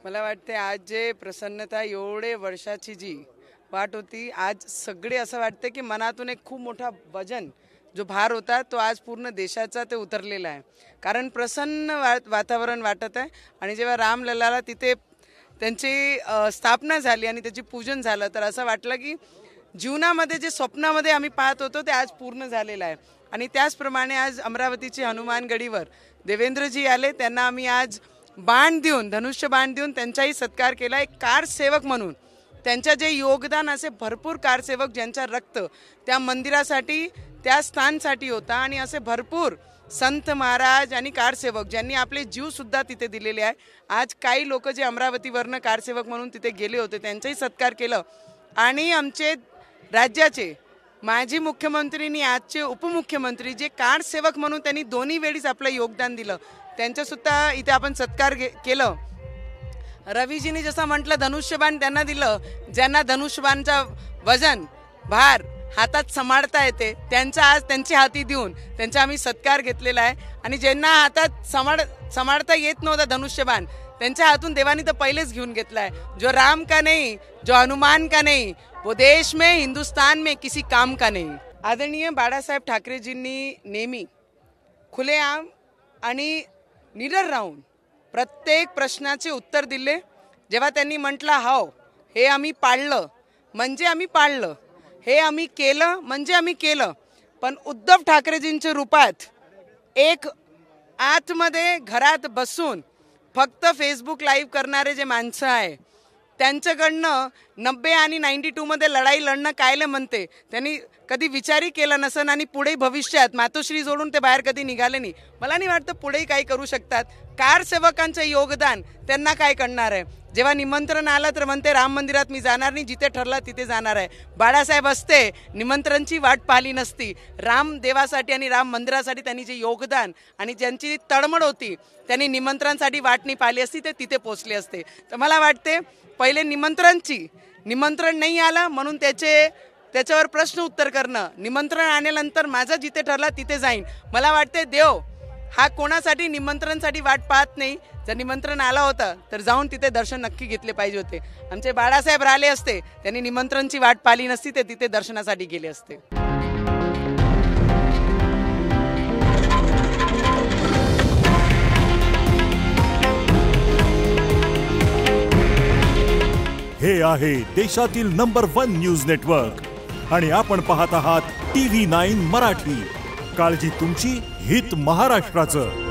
मला वाटते आज जे प्रसन्नता एवढे वर्षाची जी वाट होती, आज सगळे असं वाटतं की मनातून एक खूप मोठा वजन जो भार होता तो आज पूर्ण देशाचा ते उतरलेला आहे. कारण प्रसन्न वातावरण वाटत आहे. आणि जेव्हा रामलल्लाला तिथे त्यांची स्थापना झाली आणि त्याची पूजन झालं तर असं वाटलं की जीवनामध्ये जे स्वप्नामध्ये आम्ही पाहत होतो ते आज पूर्ण झालेलं आहे. आणि त्याचप्रमाणे आज अमरावतीची हनुमान गडीवर देवेंद्रजी आले, त्यांना आम्ही आज बाण देऊन, धनुष्य बाण देऊन त्यांचाही सत्कार केला. एक कारसेवक म्हणून त्यांच्या जे योगदान, असे भरपूर कारसेवक ज्यांचा रक्त त्या मंदिरासाठी त्या स्थानसाठी होता आणि असे भरपूर संत महाराज आणि कारसेवक ज्यांनी आपले जीव सुद्धा तिथे दिलेले आहे. आज काही लोक जे अमरावतीवरनं कारसेवक म्हणून तिथे गेले होते त्यांचाही सत्कार केलं. आणि आमचे राज्याचे माजी मुख्यमंत्रींनी आजचे उपमुख्यमंत्री जे कारसेवक म्हणून त्यांनी दोन्ही वेळीच आपलं योगदान दिलं त्यांच्यासुद्धा इथे आपण सत्कार केलं. रवीजींनी जसं म्हटलं धनुष्यबाण त्यांना दिलं, ज्यांना धनुष्यबाणचा वजन भार हातात सांभाळता येते त्यांचा आज त्यांच्या हाती देऊन त्यांचा आम्ही सत्कार घेतलेला आहे. आणि ज्यांना हातात सांभाळता येत नव्हता धनुष्यबाण त्यांच्या हातून देवानी तर पहिलेच घेऊन घेतला आहे. जो राम का नहीं, जो हनुमान का नहीं, वो देश में हिंदुस्तान में किसी काम का नहीं. आदरणीय बाळासाहेब ठाकरेजींनी नेहमी खुलेआम आणि निडर राहून प्रत्येक प्रश्नाचे उत्तर दिले. जेव्हा त्यांनी म्हटलं हो हे आम्ही पाळलं म्हणजे आम्ही पाळलं, हे आम्ही केलं म्हणजे आम्ही केलं. पण उद्धव ठाकरेजींच्या रूपात एक आतमध्ये घरात बसून फक्त फेसबुक लाईव्ह करणारे जे माणसं आहे त्यांच्याकडनं 90 आणि 92 मध्ये लढाई लढणं कायले म्हणते त्यांनी कधी विचारही केला नसन. आणि पुढे भविष्यात मातोश्री जोडून ते बाहेर कधी निघाले नाही. मला नाही वाटतं पुढेही काही करू शकतात. कारसेवकांचं योगदान त्यांना काय करणार आहे. जेव्हा निमंत्रण आलं तर म्हणते राम मंदिरात मी जाणार नाही, जिथे ठरलं तिथे जाणार आहे. बाळासाहेब असते निमंत्रणची वाट पाहिली नसती. राम देवासाठी आणि राम मंदिरासाठी त्यांनी जे योगदान आणि ज्यांची तळमळ होती त्यांनी निमंत्रणासाठी वाट नाही पाहिली असती ते तिथे पोचले असते. तर मला वाटते पहिले निमंत्रण नाही आलं म्हणून त्याच्यावर प्रश्न उत्तर करणं, निमंत्रण आल्यानंतर माझं जिथे ठरलं तिथे जाईन. मला वाटते देव हा कोणासाठी निमंत्रणासाठी वाट पाहत नाही. जर निमंत्रण आलं होतं तर जाऊन तिथे दर्शन नक्की घेतले पाहिजे होते. आमचे बाळासाहेब राहिले असते त्यांनी निमंत्रणची वाट पाहिली नसती, ते तिथे दर्शनासाठी गेले असते. हे आहे देशातील नंबर 1 न्यूज नेटवर्क आणि आपण पाहत आहात TV9 मराठी. काळजी तुमची, हित महाराष्ट्राचं.